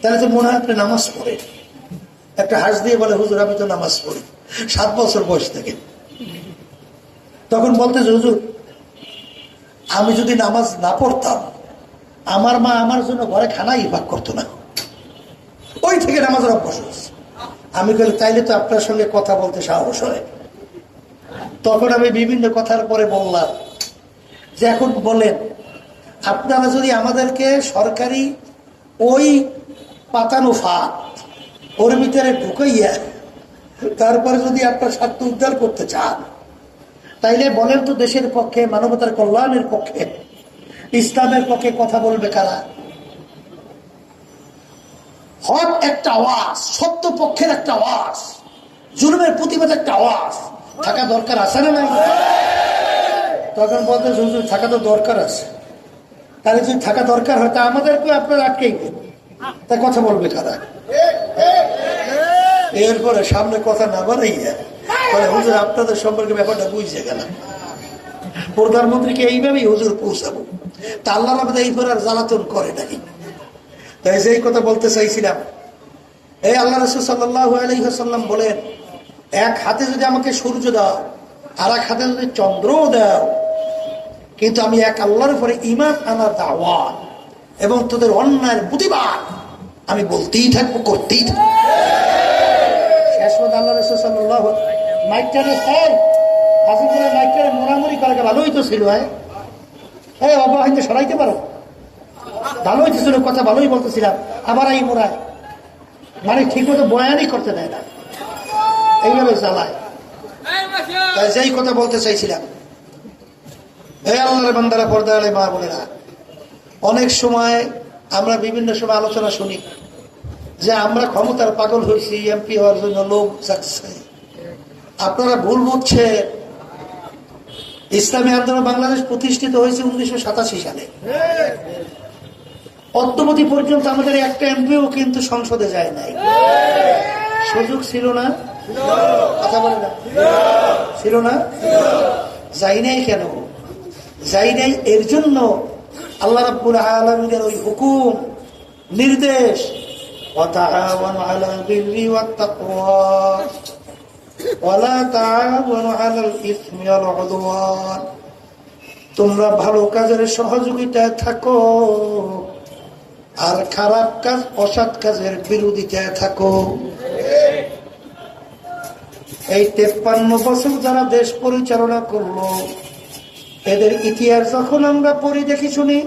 তাহলে তো মনে হয় আপনি নামাজ পড়েন। একটা হাঁস দিয়ে বলে, হুজুর আমি তো নামাজ পড়ি 7 বছর বয়স থেকে। তখন বলতেছে, হুজুর আমি যদি নামাজ না পড়তাম, আমার মা আমার জন্য ঘরে খানাই ভাগ করতো না। ওই থেকে নামাজের অভ্যাস হয়েছে। আমি বলি, তাইলে তো আপনার সঙ্গে কথা বলতে সাহস হয়। তখন আমি বিভিন্ন কথার পরে বললাম যে, এখন বলেন আপনারা যদি আমাদেরকে সরকারি ওই পাতানো ফাঁদ ওর ভিতরে ঢুকাইয়া তারপরে যদি আপনার স্বার্থ উদ্ধার করতে চান, তাইলে বলেন তো দেশের পক্ষে, মানবতার কল্যাণের পক্ষে, ইসলামের পক্ষে কথা বলবে কারা? হক একটা আওয়াজ, সত্য পক্ষের একটা আওয়াজ, জুলুমের প্রতিবাদ একটা আওয়াজ থাকা দরকার আছে না নাই? তখন বলতে, হুজুর থাকা তো দরকার আছে। তাহলে যদি থাকা দরকার হয় তা আমাদেরকে আপনারা আটকেইবেন, তা কথা বলবে কারা? এরপরে সামনে কথা না বাড়াইয়া বলে, হুজুর আপনাদের সম্পর্কে ব্যাপারটা বুঝে গেলাম, প্রধানমন্ত্রীকে এইভাবেই হুজুর পৌঁছাবো। তা আল্লাহ এইপর আর জ্বালাতন করে নাই। তাই যেই কথা বলতে চাইছিলাম, এই আল্লাহ রাসূল সাল্লাল্লাহু আলাইহি ওয়াসাল্লাম বলেন, এক হাতে যদি আমাকে সূর্য দাও, আর এক হাতে যদি চন্দ্রও দাও, কিন্তু আমি এক আল্লাহর উপরে ঈমান আনার দাওয়াত এবং তোদের অন্যায়ের প্রতিবাদ আমি বলতেই থাকবো, করতেই থাকবো। শেষ পর্যন্ত আল্লাহ রাসূল সাল্লাল্লাহু মাইকটারে হাসিপুরে মাইকটারে মোড়ামুড়ি করে ভালোই তো ছিল। হ্যাঁ বাবা হয়তো সরাইতে পারো, ভালো হইতেছিল, কথা ভালোই বলতেছিলাম, আবার এই মোড়ায়, মানে ঠিক মতো বয়ানই করতে দেয় না, এইভাবে চালায়। তাই যেই কথা বলতে চাইছিলাম, এই আল্লাহর বান্দারা, পর্দা আলে মা বোনেরা, অনেক সময় আমরা বিভিন্ন সময় আলোচনা শুনি যে আমরা ক্ষমতার পাগল হয়েছি, এমপি হওয়ার জন্য লোক যাচ্ছে। আপনারা ভুল বুঝছেন। ইসলামী আন্দোলন বাংলাদেশ প্রতিষ্ঠিত হয়েছে 1987 সালে। অদ্যবধি পর্যন্ত আমাদের একটা এমপিও কিন্তু সংসদে যায় নাই। সুযোগ ছিল না? কথা বলে না, ছিল না? যাই নাই কেন? যাই নাই এর জন্য আল্লাহ রাব্বুল আলামিনের ওই হুকুম, নির্দেশ, ওয়াতাআওয়ানু আলাল বিররি ওয়াত তাকওয়া ওয়ালা তাআওয়ানু আলাল ইসমি ওয়াল উদওয়ান। তোমরা ভালো কাজের সহযোগিতায় থাকো আর খারাপ কাজ, অসৎ কাজের বিরোধিতায় থাকো। এই 53 বছর যারা দেশ পরিচালনা করলো, এদের ইতিহাস যখন আমরা পড়ি, দেখি শুনি,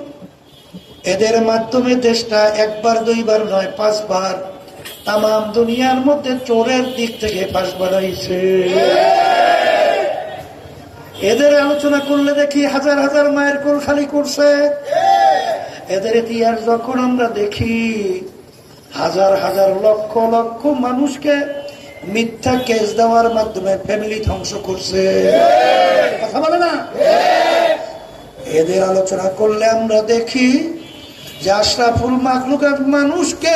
এদের মাধ্যমে দেশটা একবার দুইবার নয় 5 বার তাম দুনিয়ার মধ্যে চোরের দিক থেকে পাশ বাড়াইছে। এদের আলোচনা করলে দেখি হাজার হাজার মায়ের কোল খালি করছে। এদের ইতিহাস যখন আমরা দেখি, হাজার হাজার লক্ষ লক্ষ মানুষকে মিথ্যা কেস দেওয়ার মাধ্যমে ফ্যামিলি ধ্বংস করছে। কথা বলে না? এদের আলোচনা করলে আমরা দেখি যে আশরাফুল মাখলুকাত মানুষকে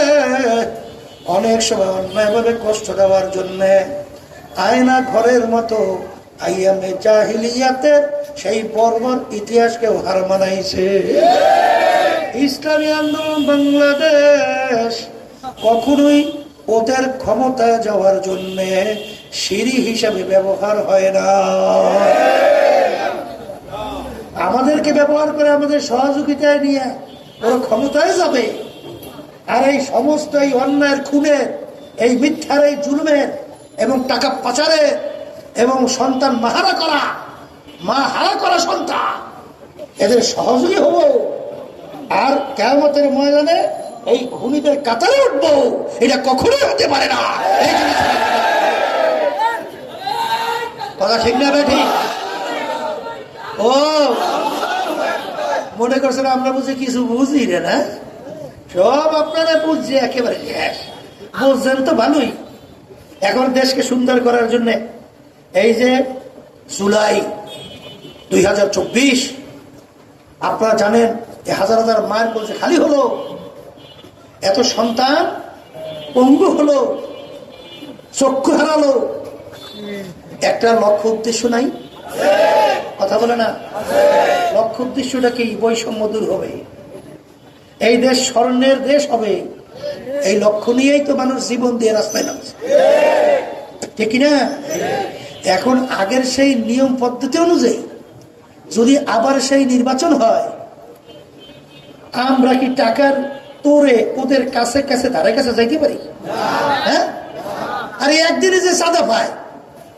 অনেক সময় অন্যায়ভাবে কষ্ট দেওয়ার জন্য আয়না ঘরের মতো আইয়ামে জাহিলিয়াতের সেই বর্বর ইতিহাসকেও হার মানাইছে। ইসলামী আন্দোলন বাংলাদেশ কখনোই ওদের ক্ষমতায় যাওয়ার জন্য সিঁড়ি হিসাবে ব্যবহার হয় না। আমাদেরকে ব্যবহার করে আমাদের সহযোগিতায় নিয়ে ওরা ক্ষমতায় যাবে। আর এই সমস্ত এই অন্যায়ের, খুনের, এই মিথ্যার, এই জুলুমের এবং টাকা পাচারের এবং সন্তান মাহারা করা, মা হারা করা সন্তান, এদের সহযোগী হব। আর কিয়ামতের ময়দানে এই খুনিদের কাতারে উঠবো, এটা কখনোই হতে পারে না। এই কথা ঠিক না? ঠিক। ও মনে করছেন আমরা বুঝি কিছু বুঝি না? সব আপনারা বুঝছে একেবারে। বুঝছেন তো ভালোই। এখন দেশকে সুন্দর করার জন্য এই যে জুলাই 2024, আপনারা জানেন হাজার হাজার মায়ের বলছে খালি হলো, এত সন্তান পঙ্গু হলো, চক্ষু হারালো, একটা লক্ষ্য উদ্দেশ্য নাই। কথা বলে না? লক্ষ্য উদ্দেশ্যটা কি? বৈষম্য দূর হবে, এই দেশ স্বর্ণের দেশ হবে, এই লক্ষ্য নিয়েই তো মানুষ জীবন দিয়ে রাস্তায় নামছে, ঠিক না? এখন আগের সেই নিয়ম পদ্ধতি অনুযায়ী যদি আবার সেই নির্বাচন হয়, আমরা কি টাকার তোরে ওদের কাছে কাছে ধারে কাছে যাইতে পারি? হ্যাঁ, আরে একদিনে যে সাদা পায়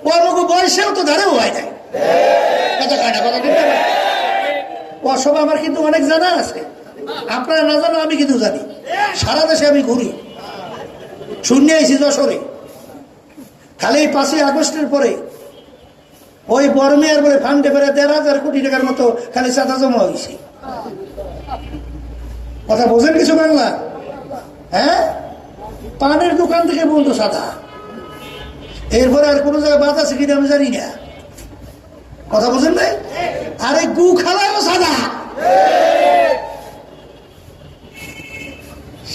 ও আমাকে বয়সেও তো ধারেও হয় নাই, কথা কয় না, কথা বলতে পারে। অসব আমার কিন্তু অনেক জানা আছে, আপনারা না জানো আমি কিন্তু জানি। সারা দেশে আমি ঘুরি, শুনে আইছি যশোরে, খালি 5ই আগস্টের পরে ওই বর্মিয়ার বলে ফান্ডে ফেরে 1,500 কোটি টাকার মতো খালি চাঁদা জমা হয়েছে। কথা বোঝেন কিছু বাংলা? হ্যাঁ, পানের দোকান থেকে বলতো সাদা, এরপরে আর কোন জায়গায় বাদ আছে কিনা আমি জানি না। কথা বোঝেন নাই? আরে গু খালাও সাদা,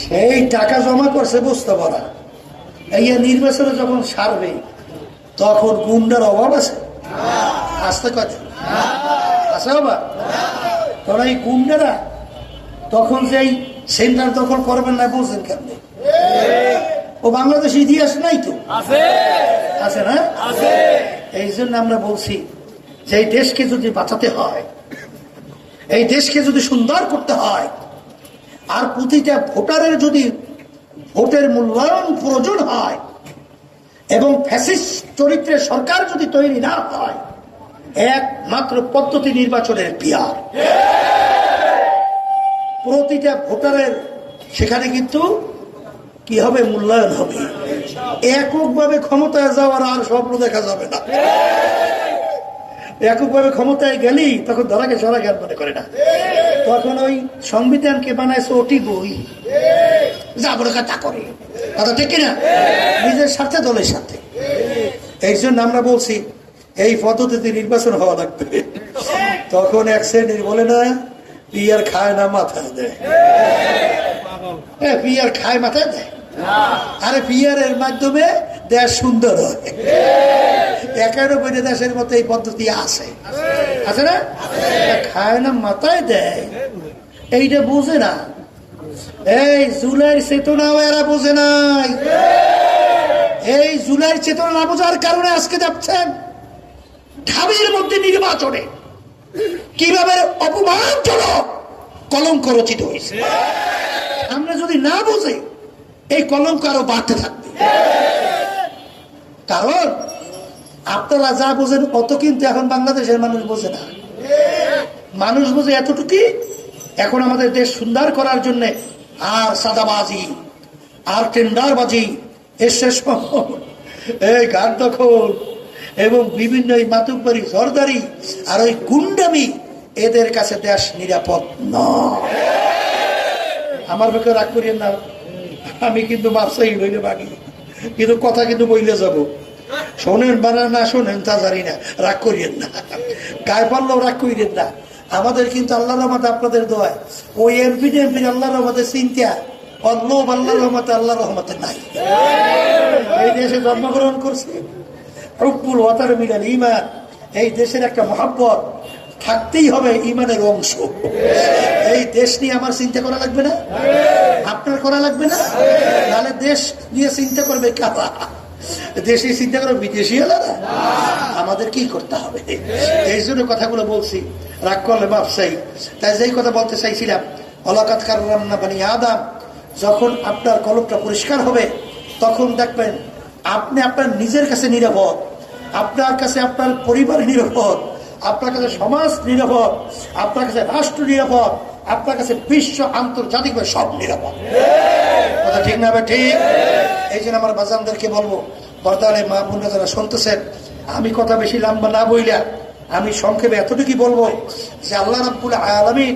সেই টাকা জমা করছে বুঝতে পারা। এই নির্বাচনে যখন সারবে তখন গুন্ডার অভাব আছে? আসতে কথা আছে বাবা। কারণ এই গুন্ডারা তখন যেই সেন্টার দখল করবেন না, বুঝছেন কেমনে? ও বাংলাদেশ ইতিহাস নাই তো আছে না? এই জন্য আমরা বলছি যে এই দেশকে যদি বাঁচাতে হয়, এই দেশকে যদি সুন্দর করতে হয়, আর প্রতিটা ভোটারের যদি ভোটের মূল্যায়ন প্রয়োজন হয় এবং ফ্যাসিস্ট চরিত্রের সরকার যদি তৈরি না হয়, একমাত্র পদ্ধতি নির্বাচনের পিয়ার। প্রতিটা ভোটারের সেখানে কিন্তু কি হবে? মূল্যায়ন হবে। এককভাবে ক্ষমতায় যাওয়ার আর স্বপ্ন দেখা যাবে না। এককভাবে ক্ষমতায় গেলেই তখন ধরাকে সরা জ্ঞান মনে করে না, তখন ওই সংবিধানকে বানাইছে ওটি বই যাবর কথা করে, কথা ঠিক কিনা? নিজের স্বার্থে, দলের স্বার্থে। এই জন্য আমরা বলছি এই পদ্ধতিতে নির্বাচন হওয়া লাগবে। তখন এক শ্রেণীর বলে না, পিয়ার খায় না মাথায় দেয়। পিয়ার খায় মাথায় দেয়? আরে পিয়ারের মাধ্যমে দেশ সুন্দর হয়। 91 দেশের মতো এই পদ্ধতি আছে, আছে না? খায় না মাথায় দেয়, এইটা বুঝে না। এই জুলাইয়ের চেতনাও এরা বোঝে নাই। এই জুলাইয়ের চেতনা না বোঝার কারণে আজকে যাচ্ছেন ঢাবির মধ্যে নির্বাচনে কিভাবে অপমানজনক কলঙ্ক রচিত হয়েছে। আমরা যদি না বুঝে এই কলঙ্ক আরো বাড়তে থাকবে। কারণ আপনারা যা বোঝেন অত কিন্তু এখন বাংলাদেশের মানুষ বোঝে না। মানুষ বোঝে এতটুকুই, এখন আমাদের দেশ সুন্দর করার জন্য আর সাদাবাজি আর টেন্ডারবাজি এসে এই ঘাট দখল এবং বিভিন্ন মাতুব্বরি সরদারি আর ওই গুন্ডামি, এদের কাছে দেশ নিরাপদ নয়। আমার পক্ষে রাগ করিয়েন না, আমি কিন্তু ব্যবসায়ী হইলে বাকি, কিন্তু কথা কিন্তু বইলে যাব। শোনেন বানা না শোনেন তা জানি না, রাগ করিয়েন না, গায়ে পারলেও রাগ করিয়েন না। আমাদের কিন্তু আল্লাহর রহমতে, আপনাদের দোয়ায় ওই এমপি আল্লাহর রহমতে চিন্তা অল্লোভ আল্লাহর রহমতে, আল্লাহর রহমতে নাই। এই দেশে জন্মগ্রহণ করছে, হুব্বুল ওয়াতার মিনাল ঈমান, এই দেশের একটা মহব্বত থাকতেই হবে, ঈমানের অংশ। এই দেশ নিয়ে আমার চিন্তা করা লাগবে না? আপনার করা লাগবে না? তাহলে দেশ নিয়ে চিন্তা করবে কারা? দেশে চিন্তা করবে বিদেশি আলাদা? আমাদের কি করতে হবে? এই জন্য কথাগুলো বলছি, রাগ করলে ব্যবসায়ী। তাই যেই কথা বলতে চাইছিলাম, অলাকাত কাররামনা বানি আদম, যখন আপনার কলবটা পরিষ্কার হবে তখন দেখবেন আপনি আপনার নিজের কাছে নিরাপদ, আপনার কাছে আপনার পরিবার নিরাপদ, আপনার কাছে সমাজ নিরাপদ, আপনার কাছে রাষ্ট্র নিরাপদ, আপনার কাছে বিশ্ব আন্তর্জাতিকভাবে সব নিরাপদ। কথা ঠিক না? ঠিক। এই জন্য আমার বাজানদেরকে বলবো, পর্দারে মা বোনরা যারা শুনতেছেন, আমি কথা বেশি লম্বা না বইলা আমি সংক্ষেপে এতটুকুই বলবো যে আল্লাহ রাব্বুল আলামিন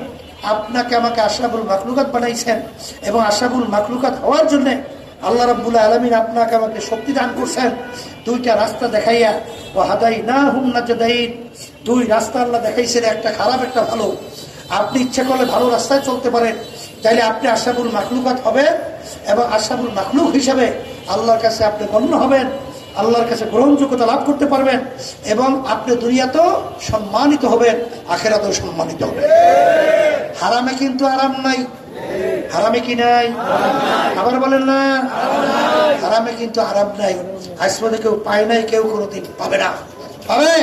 আপনাকে আমাকে আশরাফুল মাখলুকাত বানাইছেন, এবং আশরাফুল মাখলুকাত হওয়ার জন্য আল্লাহ রাব্বুল আলামিন আপনাকে আমাকে শক্তি দান করছেন। দুইটা রাস্তা দেখাইয়া, ও হাদাইনাহুম নাজদাইন, দুই রাস্তা আল্লাহ দেখাইছেন, একটা খারাপ একটা ভালো। আপনি ইচ্ছা করলে ভালো রাস্তায় চলতে পারেন, তাইলে আপনি আশরাফুল মাখলুকাত হবেন, এবং আশরাফুল মাখলুক হিসাবে আল্লাহর কাছে আপনি গণ্য হবেন, আল্লাহর কাছে গ্রহণযোগ্যতা লাভ করতে পারবেন, এবং আপনি দুনিয়াতেও সম্মানিত হবেন, আখিরাতেও সম্মানিত হবেন। হারামে কিন্তু আরাম নাই, হারামে কি নাই? আবার বলেন না, হারামে কিন্তু আরাম নাই। আজ পর্যন্ত কেউ পায় নাই, কেউ কোনোদিন পাবে না। পাবে?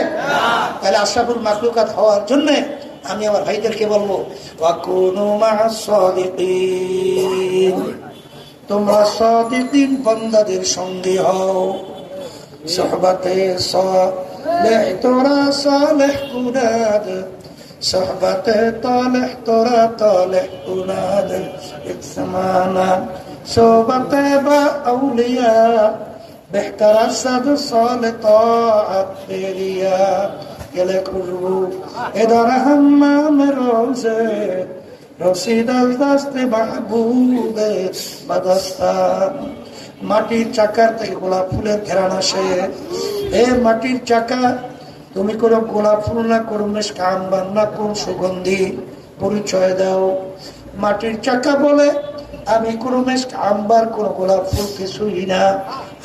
তাহলে আশরাফুল মাখলুকাত হওয়ার জন্য আমি আমার ভাইদেরকে বলবো, ওয়াকুনু মা'আস সাদিকিন, তোমরা সাদিকিন বান্দাদের সঙ্গে হও। সোহবতে সালেহ তোরা সালেহ কুনাদ, সোহবতে তালেহ তোরা তালেহ কুনাদ, এক সমানা সোহবতে বা আউলিয়া, বেহতর আসদ সালে তাআত তেরিয়া, গেলে খুশবু এদার হাম্মাম রোজে, রশিদ আল দাস্তে মাহবুবে বাদাস্তান। মাটির চাকার থেকে গোলাপ ফুলের ঘেরান আসে। এ মাটির চাকা, তুমি কোন গোলাপ ফুল না কোন কাম্বার না কোন সুগন্ধি পরিচয় দাও। মাটির চাকা বলে আমি কোন আম্বার কোন গোলাপ ফুল কিছুই না,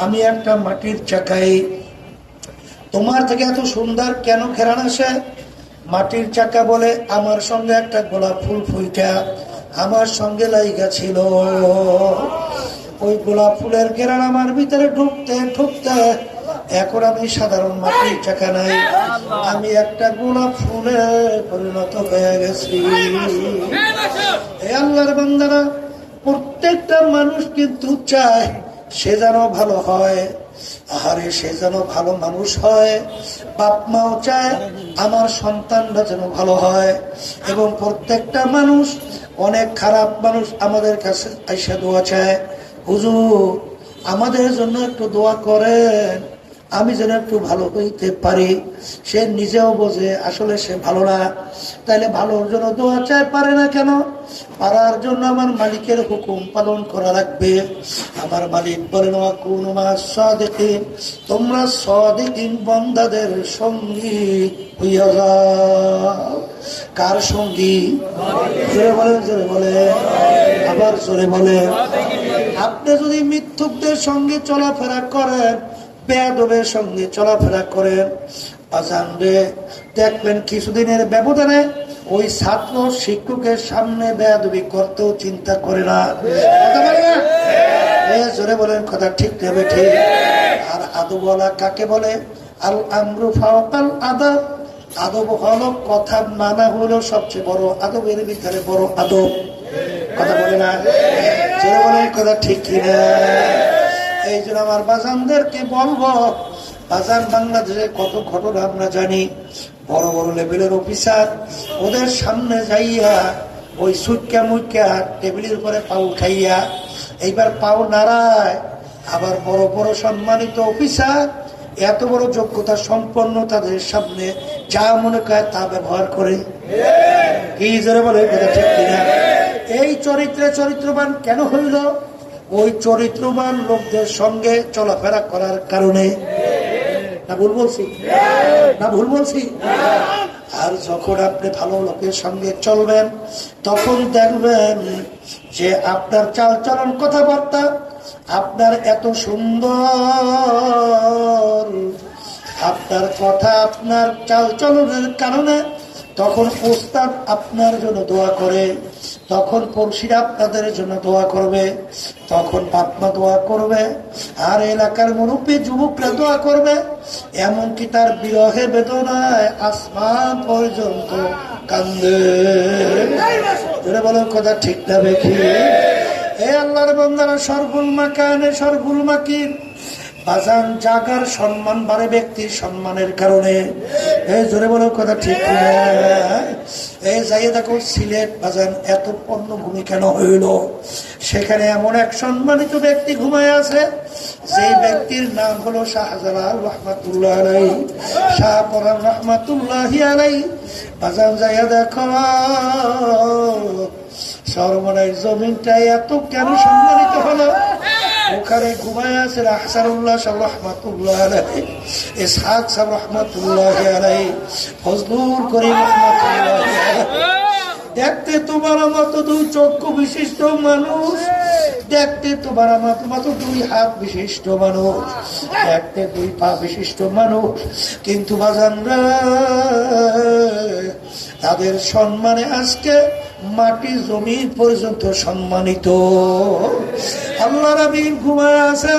আমি একটা মাটির চাকাই। তোমার থেকে এত সুন্দর কেন ঘেরান আসে? মাটির চাকা বলে আমার সঙ্গে একটা গোলাপ ফুল ফুইটা আমার সঙ্গে লাইগা ছিল। ওই গোলাপ ফুলের ঘেরান আমার ভিতরে ঢুকতে ঢুকতে এখন আমি সাধারণ মাটির চাকা নাই, আমি একটা গোলাপ ফুলে পরিণত হয়ে গেছি। আল্লাহর বান্দারা, প্রত্যেকটা মানুষ কিন্তু চায় সে যেন ভালো হয়। আহারে, সে যেন ভালো মানুষ হয়। বাপ মাও চায় আমার সন্তানরা যেন ভালো হয়। এবং প্রত্যেকটা মানুষ, অনেক খারাপ মানুষ আমাদের কাছে আইসা দোয়া চায়, হুজুর আমাদের জন্য একটু দোয়া করেন, আমি যেন একটু ভালো হইতে পারি। সে নিজেও বোঝে আসলে সে ভালো না, তাইলে ভালোর জন্য দোয়া চায়, পারে না কেন? পারার জন্য আমার মালিকের হুকুম পালন করা লাগবে। আমার মালিক বলেন, ওয়াকুনু মা'আস সাদিকিন, তোমরা সাদিকিন বান্দাদের সঙ্গী হইয়া যাও। কার সঙ্গী? জোরে বলে, জোরে বলে, আবার জোরে বলে। আপনি যদি মিথ্যুকদের সঙ্গে চলাফেরা করেন, বেয়াদবের সঙ্গে চলাফেরা করেন, আজানরে দেখবেন কিছুদিনের ব্যবধানে ওই ছাত্র শিক্ষকের সামনে বেয়াদবি করতেও চিন্তা করে না। কথা বলে না? জোরে বলেন, কথা ঠিক নেবে ঠিক। আর আদবওয়ালা কাকে বলে? আল আমরু ফাওকাল আদব। আদব হলো কথা মানা, হলো সবচেয়ে বড় আদবের ভিতরে বড় আদব। কথা বলে না? জোরে বলেন, কথা ঠিক কিনা? এই জন্য আমার বাজানদেরকে বলবো, বাজান বাংলাদেশে কত ঘটনা আমরা জানি। বড় বড় লেভেলের অফিসার ওদের সামনে যাইয়া ওই সুটকা মুটকা টেবিলের উপরে পাউ খাইয়া এইবার পাও নাড়ায়। আবার বড় বড় সম্মানিত অফিসার এত বড় যোগ্যতা সম্পন্ন তাদের সামনে যা মনে করে তা ব্যবহার করে। কি জোরে বলে, কথা ঠিক কিনা? এই চরিত্রবান কেন হইল? ওই চরিত্রবান লোকদের সঙ্গে চলাফেরা করার কারণে। না ভুল বলছি? না ভুল বলছি? আর যখন আপনি ভালো লোকের সঙ্গে চলবেন, তখন দেখবেন যে আপনার চালচলন কথাবার্তা আপনার এত সুন্দর, আপনার কথা আপনার চালচলনের কারণে তখন ওস্তাদ আপনার জন্য দোয়া করে, তখন পড়শিরা আপনাদের জন্য দোয়া করবে, তখন বাপমা দোয়া করবে, আর এলাকার মুরব্বী যুবকরা দোয়া করবে। এমনকি তার বিরহে বেদনায় আসমান পর্যন্ত কান্দে। বলো কথা ঠিক না বেশি? এ আল্লাহর বান্দারা, সরগুল মাকানে সরগুল মাকিন। বাজান জাগার সম্মান বাড়ে ব্যক্তির সম্মানের কারণে। এই জোরে বলো কথা ঠিক না? এই যাইয়ে দেখো সিলেট বাজান এত পণ্যভূমি কেন হইল? সেখানে এমন এক সম্মানিত ব্যক্তি ঘুমায় আছে, যে ব্যক্তির নাম হলো শাহজালাল রহমাতুল্লাহ আলাইহি, শাহপরান রহমাতুল্লাহি আলাইহি। বাজান যাইয়া দেখো সরমনের জমিনটা এত কেন সম্মানিত হলো? ওখানে ঘুমায় আছে আহসানুল্লাহ সাহেব রহমাতুল্লাহ আলাইহি, ইসহাক সাহেব রহমাতুল্লাহ আলাইহি, ফজলুল করিম রহমাতুল্লাহ আলাইহি। দেখতে তোমার মতো দুই চক্ষু বিশিষ্ট মানুষ, দেখতে তোমার মতো দুই হাত বিশিষ্ট মানুষ, দেখতে দুই পা বিশিষ্ট মানুষ, কিন্তু বাজানরা তাদের সম্মানে আজকে মাটি জমিন পর্যন্ত সম্মানিত। আল্লাহ নবী ঘুমায় আছে।